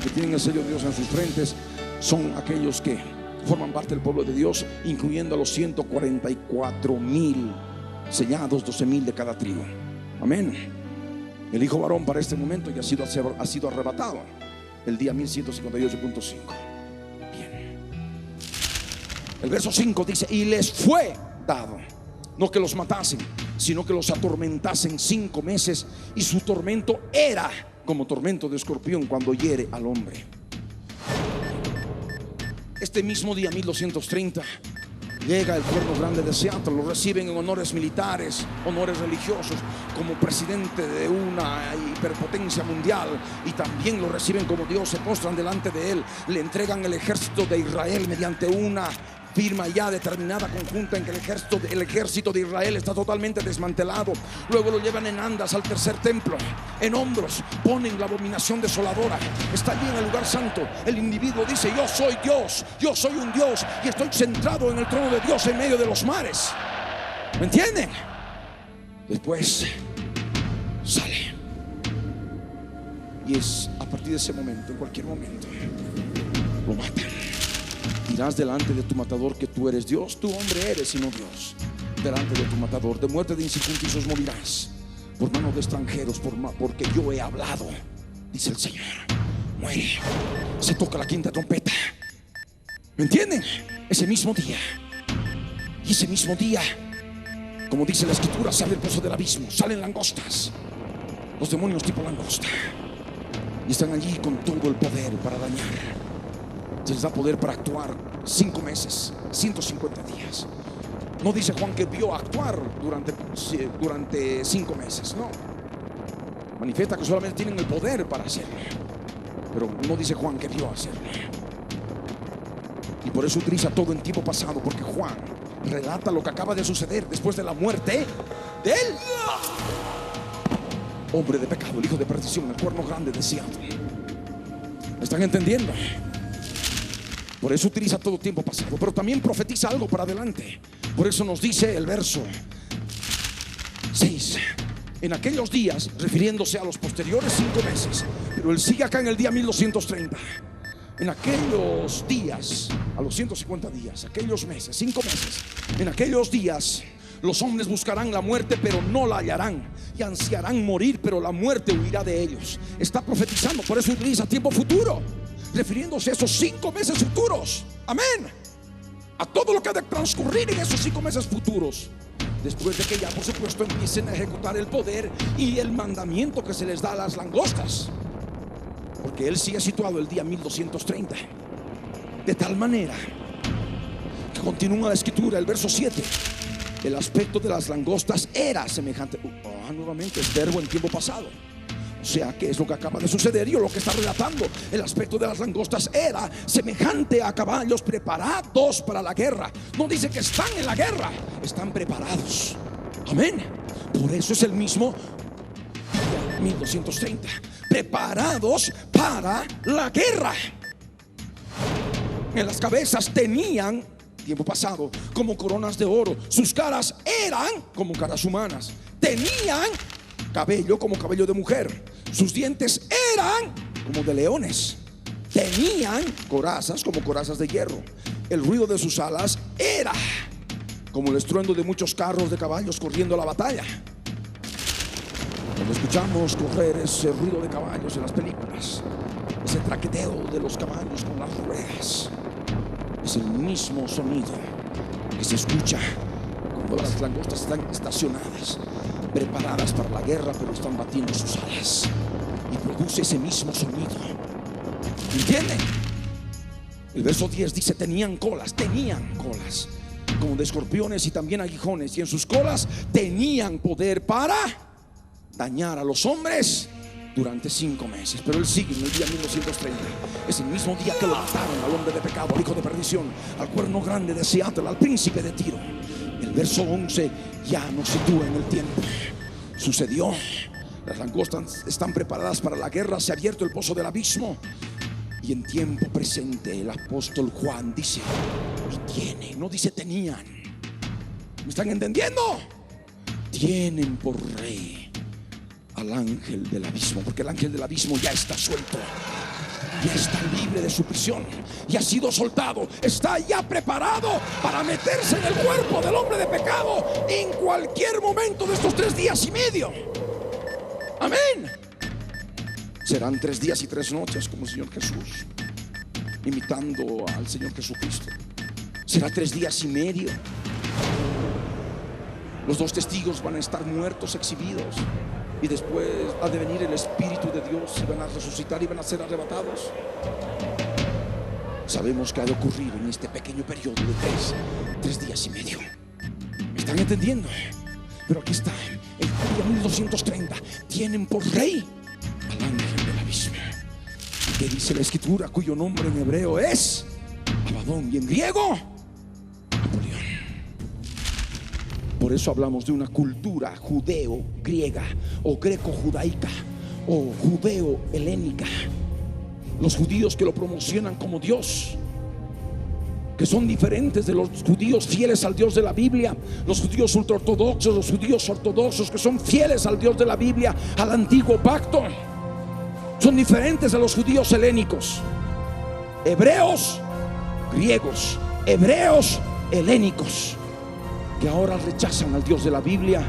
que tienen el sello de Dios en sus frentes son aquellos que forman parte del pueblo de Dios, incluyendo a los 144,000 sellados, 12,000 de cada tribu. Amén. El hijo varón para este momento ya ha sido arrebatado el día 1158.5. Bien. El verso 5 dice: y les fue dado, no que los matasen, sino que los atormentasen 5 meses, y su tormento era como tormento de escorpión cuando hiere al hombre. Este mismo día 1230 llega el cuerno grande de Seattle. Lo reciben en honores militares, honores religiosos, como presidente de una hiperpotencia mundial, y también lo reciben como Dios. Se postran delante de él, le entregan el ejército de Israel mediante una firma ya determinada conjunta en que el ejército de Israel está totalmente desmantelado. Luego lo llevan en andas al tercer templo. En hombros ponen la abominación desoladora. Está allí en el lugar santo. El individuo dice: yo soy Dios, yo soy un Dios, y estoy centrado en el trono de Dios en medio de los mares. ¿Me entienden? Después sale, y es a partir de ese momento, en cualquier momento, lo matan. Dirás delante de tu matador que tú eres Dios. Tú, hombre, eres y no Dios. Delante de tu matador, de muerte de incircuncisos morirás, por mano de extranjeros, porque yo he hablado, dice el Señor. Muere. Se toca la quinta trompeta. ¿Me entienden? Ese mismo día, y ese mismo día, como dice la escritura, se abre el pozo del abismo, salen langostas, los demonios tipo langosta, y están allí con todo el poder para dañar. Se les da poder para actuar 5 meses, 150 días. No dice Juan que vio actuar durante 5 meses, no. Manifiesta que solamente tienen el poder para hacerlo, pero no dice Juan que vio hacerlo. Y por eso utiliza todo en tiempo pasado, porque Juan relata lo que acaba de suceder después de la muerte del hombre de pecado, el hijo de perdición, el cuerno grande de Seattle. ¿Me están entendiendo? Por eso utiliza todo tiempo pasado, pero también profetiza algo para adelante. Por eso nos dice el verso 6: en aquellos días, refiriéndose a los posteriores 5 meses, pero él sigue acá en el día 1230. En aquellos días, a los 150 días, aquellos meses, 5 meses, en aquellos días Los hombres buscarán la muerte, pero no la hallarán, y ansiarán morir, pero la muerte huirá de ellos. Está profetizando, por eso utiliza tiempo futuro, refiriéndose a esos 5 meses futuros. Amén. A todo lo que ha de transcurrir en esos 5 meses futuros, después de que ya, por supuesto, empiecen a ejecutar el poder y el mandamiento que se les da a las langostas, porque Él sigue situado el día 1230. De tal manera que continúa la escritura, el verso 7. El aspecto de las langostas era semejante. Nuevamente es verbo en tiempo pasado. O sea, que es lo que acaba de suceder y lo que está relatando. El aspecto de las langostas era semejante a caballos preparados para la guerra. No dice que están en la guerra, están preparados. Amén. Por eso es el mismo 1230. Preparados para la guerra. En las cabezas tenían, tiempo pasado, como coronas de oro. Sus caras eran como caras humanas. Tenían cabello como cabello de mujer. Sus dientes eran como de leones. Tenían corazas como corazas de hierro. El ruido de sus alas era como el estruendo de muchos carros de caballos corriendo a la batalla. Cuando escuchamos correr ese ruido de caballos en las películas, ese traqueteo de los caballos con las ruedas, es el mismo sonido que se escucha cuando las langostas están estacionadas, preparadas para la guerra, pero están batiendo sus alas, y produce ese mismo sonido. ¿Entienden? El verso 10 dice: tenían colas como de escorpiones y también aguijones, y en sus colas tenían poder para dañar a los hombres durante 5 meses. Pero Él sigue en el día 1230. Es el mismo día que lo mataron al hombre de pecado, al hijo de perdición, al cuerno grande de Seattle, al príncipe de Tiro. El verso 11 ya nos sitúa en el tiempo. Sucedió. Las langostas están preparadas para la guerra. Se ha abierto el pozo del abismo. Y en tiempo presente el apóstol Juan dice: y tienen, no dice tenían. ¿Me están entendiendo? Tienen por rey al ángel del abismo, porque el ángel del abismo ya está suelto, ya está libre de su prisión, y ha sido soltado. Está ya preparado para meterse en el cuerpo del hombre de pecado en cualquier momento de estos 3 días y medio. Amén. Serán 3 días y 3 noches como el Señor Jesús, imitando al Señor Jesucristo. Será 3 días y medio. Los 2 testigos van a estar muertos, exhibidos, y después ha de venir el Espíritu de Dios y van a resucitar y van a ser arrebatados. Sabemos que ha de ocurrir en este pequeño periodo de 3 días y medio. ¿Me están entendiendo? Pero aquí está, el día 1230. Tienen por rey al ángel del abismo. ¿Y qué dice la escritura? Cuyo nombre en hebreo es Abadón y en griego Apolión. Por eso hablamos de una cultura judeo-griega o greco-judaica o judeo-helénica. Los judíos que lo promocionan como Dios, que son diferentes de los judíos fieles al Dios de la Biblia. Los judíos ultraortodoxos, los judíos ortodoxos que son fieles al Dios de la Biblia, al antiguo pacto, son diferentes a los judíos helénicos. Hebreos, griegos, hebreos, helénicos, que ahora rechazan al Dios de la Biblia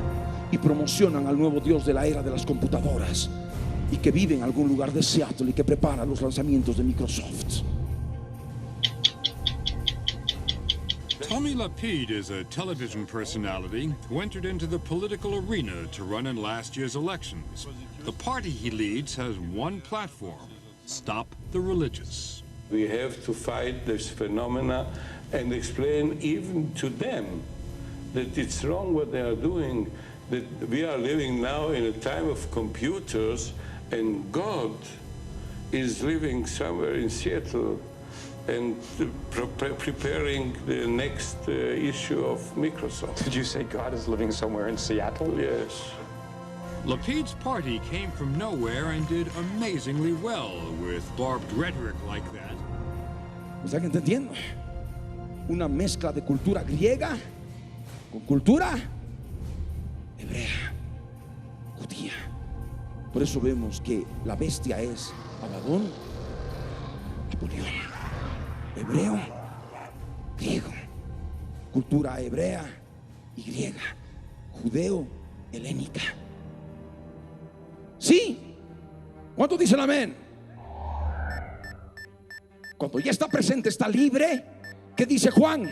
y promocionan al nuevo Dios de la era de las computadoras, y que vive en algún lugar de Seattle y que prepara los lanzamientos de Microsoft. Tommy Lapid is a television personality who entered into the political arena to run in last year's elections. The party he leads has one platform: stop the religious. We have to fight this phenomena and explain even to them that it's wrong what they are doing, that we are living now in a time of computers and God is living somewhere in Seattle and preparing the next issue of Microsoft. Did you say God is living somewhere in Seattle? Yes. Lapid's party came from nowhere and did amazingly well with barbed rhetoric like that. ¿Me están entendiendo? Una mezcla de cultura griega con cultura hebrea, judía. Por eso vemos que la bestia es Abadón, Apolión. Hebreo, griego, cultura hebrea y griega. judeo-helénica. Sí. ¿Cuántos dicen amén? Cuando ya está presente, está libre. ¿Qué dice Juan?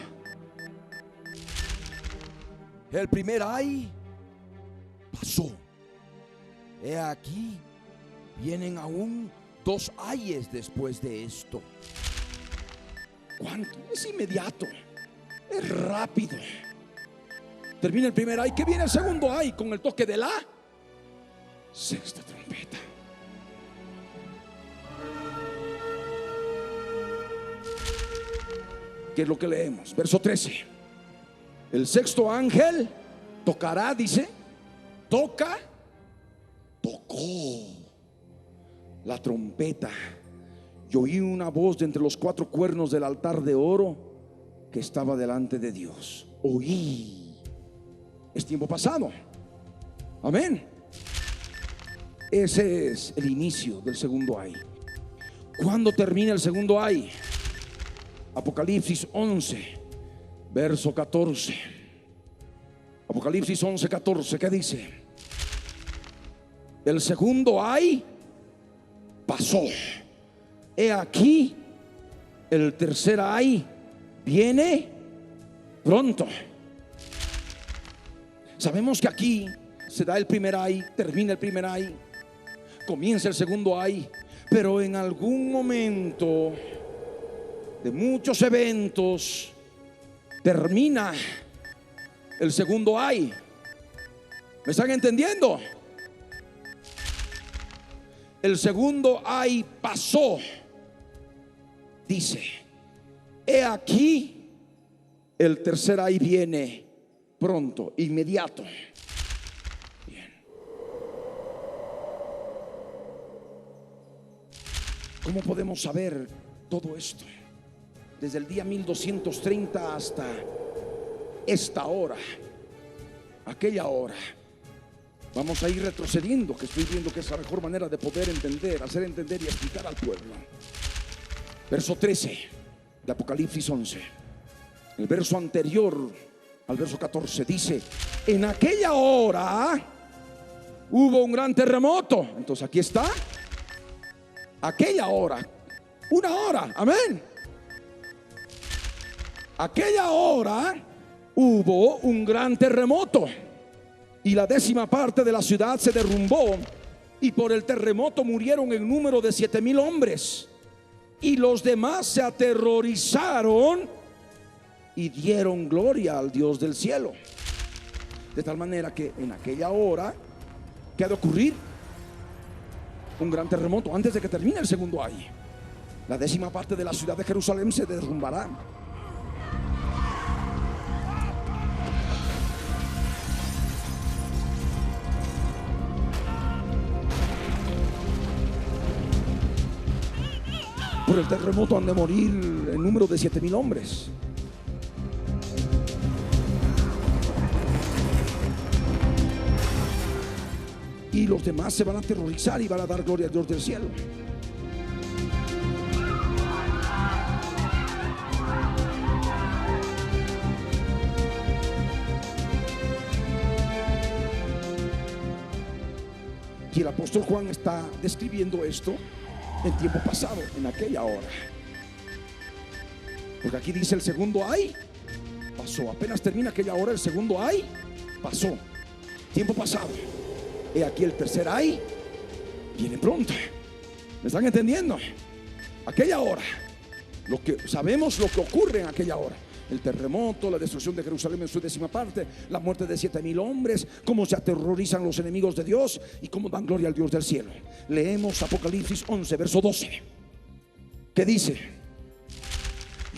El primer ay pasó. He aquí, vienen aún 2 ayes después de esto. ¿Cuánto? Es inmediato, es rápido. Termina el primer ay, que viene el segundo ay con el toque de la sexta trompeta. ¿Qué es lo que leemos? Verso 13. El sexto ángel tocará, dice, tocó la trompeta, y oí una voz de entre los 4 cuernos del altar de oro que estaba delante de Dios. Oí. Es tiempo pasado. Amén. Ese es el inicio del segundo ay. ¿Cuándo termina el segundo ay? Apocalipsis 11, verso 14. Apocalipsis 11, 14. ¿Qué dice? El segundo ay pasó. He aquí, el tercer ay viene pronto. Sabemos que aquí se da el primer ay, termina el primer ay, comienza el segundo ay, pero en algún momento de muchos eventos termina el segundo ay. ¿Me están entendiendo? El segundo ay pasó. Dice, he aquí, el tercer ay viene pronto, inmediato. Bien. ¿Cómo podemos saber todo esto? Desde el día 1230 hasta esta hora, aquella hora. Vamos a ir retrocediendo, que estoy viendo que es la mejor manera de poder entender, hacer entender y explicar al pueblo. Verso 13 de Apocalipsis 11. El verso anterior al verso 14 dice: en aquella hora hubo un gran terremoto. Entonces aquí está. Aquella hora, una hora, amén. Aquella hora hubo un gran terremoto, y la 10ª parte de la ciudad se derrumbó, y por el terremoto murieron en número de 7,000 hombres, y los demás se aterrorizaron y dieron gloria al Dios del cielo. De tal manera que en aquella hora, ¿qué ha de ocurrir? Un gran terremoto antes de que termine el segundo ay. La 10ª parte de la ciudad de Jerusalén se derrumbará. Por el terremoto han de morir en número de 7,000 hombres. Y los demás se van a aterrorizar y van a dar gloria al Dios del cielo. Y el apóstol Juan está describiendo esto en tiempo pasado, en aquella hora. Porque aquí dice el segundo ay pasó. Apenas termina aquella hora, el segundo ay pasó. Tiempo pasado. He aquí el tercer ay viene pronto. ¿Me están entendiendo? Aquella hora, lo que sabemos, lo que ocurre en aquella hora: el terremoto, la destrucción de Jerusalén en su 10ª parte, la muerte de 7,000 hombres, cómo se aterrorizan los enemigos de Dios y cómo dan gloria al Dios del cielo. Leemos Apocalipsis 11, verso 12, que dice: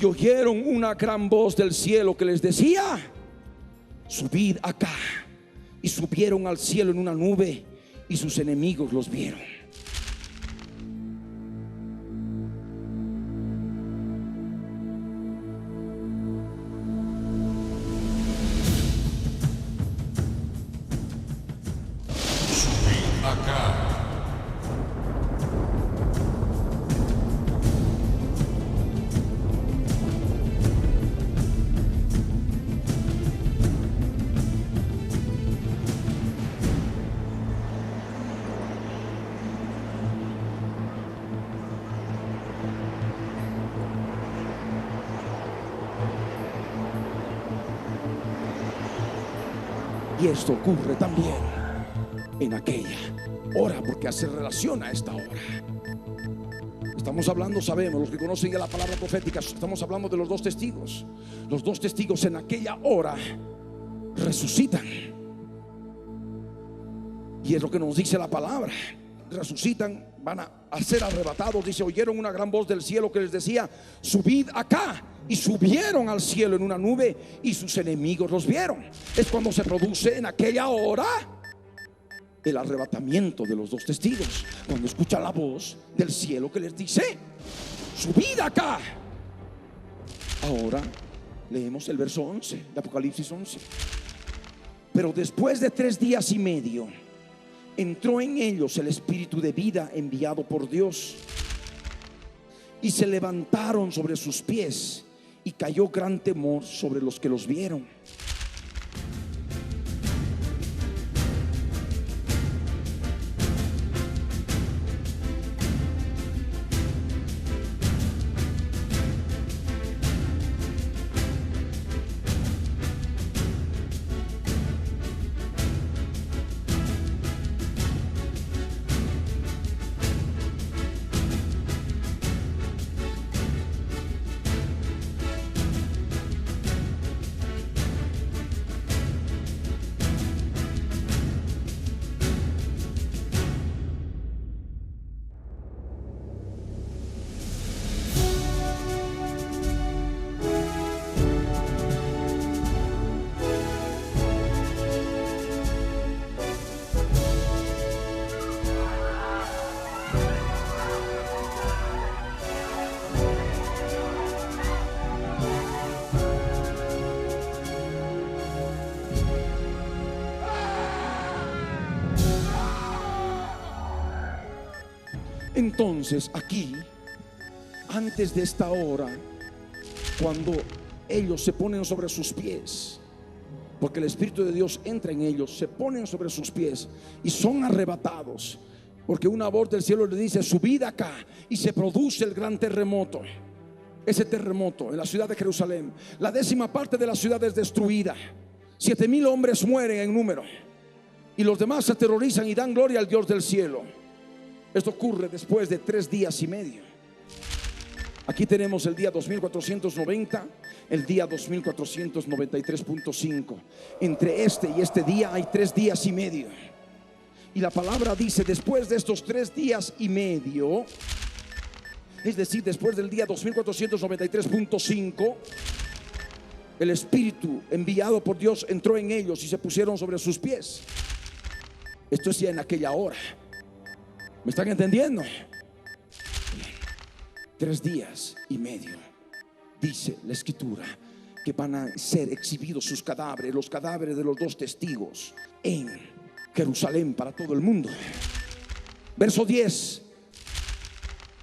y oyeron una gran voz del cielo que les decía: subid acá. Y subieron al cielo en una nube, y sus enemigos los vieron. Y esto ocurre también en aquella hora, porque hace relación a esta hora. Estamos hablando, sabemos, los que conocen ya la palabra profética, estamos hablando de los dos testigos. Los dos testigos en aquella hora resucitan. Y es lo que nos dice la palabra. Resucitan, van a ser arrebatados. Dice, oyeron una gran voz del cielo que les decía, subid acá. Y subieron al cielo en una nube, y sus enemigos los vieron. Es cuando se produce en aquella hora el arrebatamiento de los dos testigos, cuando escuchan la voz del cielo que les dice, subid acá. Ahora leemos el verso 11 de Apocalipsis 11. Pero después de 3 días y medio entró en ellos el espíritu de vida enviado por Dios, y se levantaron sobre sus pies, y cayó gran temor sobre los que los vieron. Entonces aquí, antes de esta hora, cuando ellos se ponen sobre sus pies, porque el Espíritu de Dios entra en ellos, se ponen sobre sus pies y son arrebatados, porque una voz del cielo les dice, subid acá, y se produce el gran terremoto. Ese terremoto en la ciudad de Jerusalén, la 10ª parte de la ciudad es destruida, 7,000 hombres mueren en número, y los demás se aterrorizan y dan gloria al Dios del cielo. Esto ocurre después de 3 días y medio. Aquí tenemos el día 2490, el día 2493.5. Entre este y este día hay 3 días y medio. Y la palabra dice, después de estos 3 días y medio, es decir, después del día 2493.5, el Espíritu enviado por Dios entró en ellos y se pusieron sobre sus pies. Esto es ya en aquella hora. ¿Me están entendiendo? Bien. 3 días y medio. Dice la Escritura que van a ser exhibidos sus cadáveres, los cadáveres de los dos testigos, en Jerusalén para todo el mundo. Verso 10.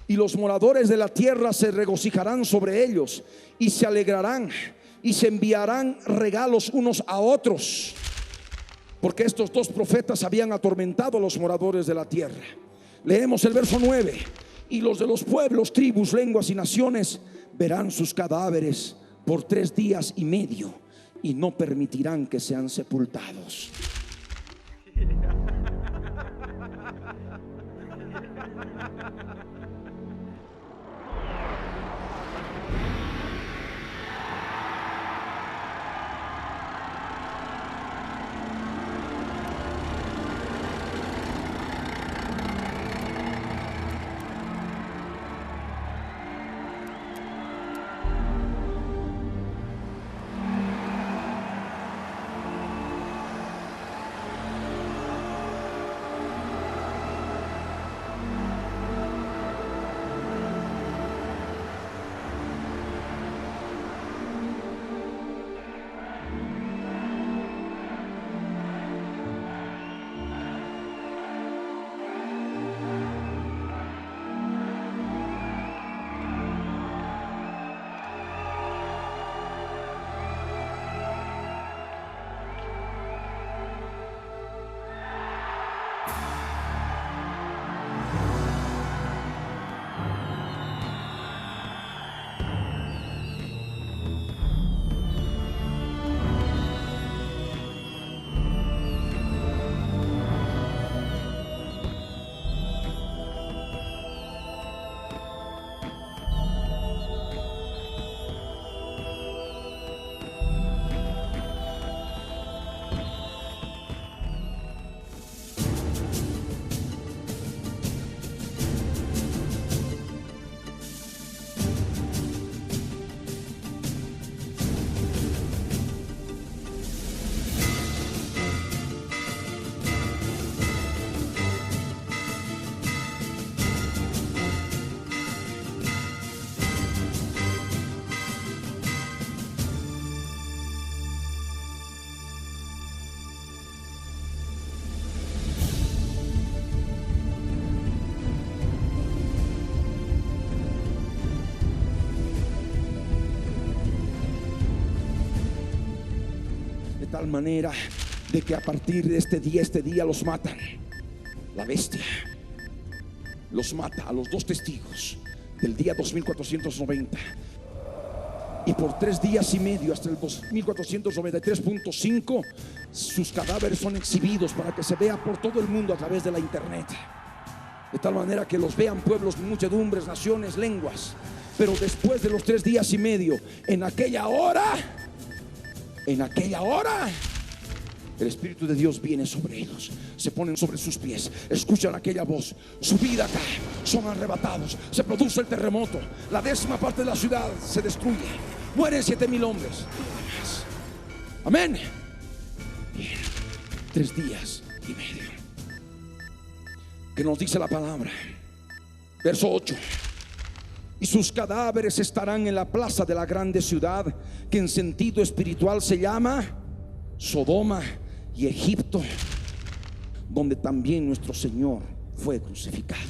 Y los moradores de la tierra se regocijarán sobre ellos, y se alegrarán, y se enviarán regalos unos a otros, porque estos dos profetas habían atormentado a los moradores de la tierra. Leemos el verso 9. Y los de los pueblos, tribus, lenguas y naciones verán sus cadáveres por 3 días y medio, y no permitirán que sean sepultados. tal manera de que a partir de este día los matan. La bestia los mata a los 2 testigos del día 2490. Y por 3 días y medio, hasta el 2493.5, sus cadáveres son exhibidos para que se vea por todo el mundo a través de la internet, de tal manera que los vean pueblos, muchedumbres, naciones, lenguas. Pero después de los 3 días y medio, en aquella hora, el Espíritu de Dios viene sobre ellos. Se ponen sobre sus pies, escuchan aquella voz, su vida cae, son arrebatados, se produce el terremoto, la 10ª parte de la ciudad se destruye, mueren 7,000 hombres. Amén. Bien, 3 días y medio. ¿Qué nos dice la palabra? Verso 8. Y sus cadáveres estarán en la plaza de la grande ciudad, que en sentido espiritual se llama Sodoma y Egipto, donde también nuestro Señor fue crucificado.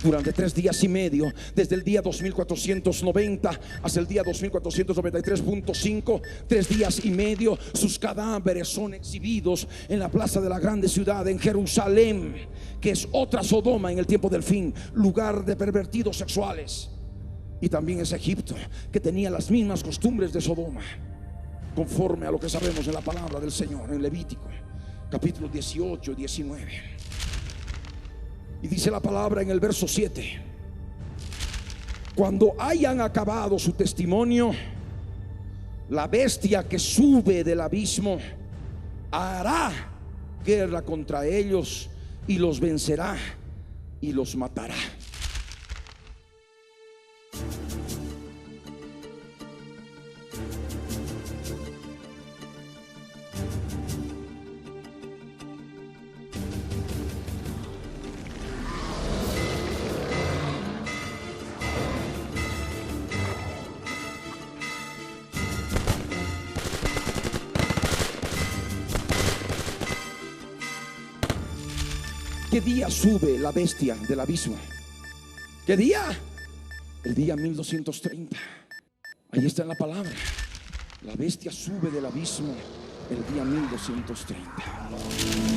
Durante 3 días y medio, desde el día 2490 hasta el día 2493.5, 3 días y medio, sus cadáveres son exhibidos en la plaza de la grande ciudad, en Jerusalén, que es otra Sodoma en el tiempo del fin, lugar de pervertidos sexuales. Y también es Egipto, que tenía las mismas costumbres de Sodoma, conforme a lo que sabemos en la palabra del Señor en Levítico capítulo 18 y 19. Y dice la palabra en el verso 7: cuando hayan acabado su testimonio, la bestia que sube del abismo hará guerra contra ellos y los vencerá y los matará. ¿Qué día sube la bestia del abismo? ¿Qué día? El día 1230. Ahí está en la palabra. La bestia sube del abismo el día 1230.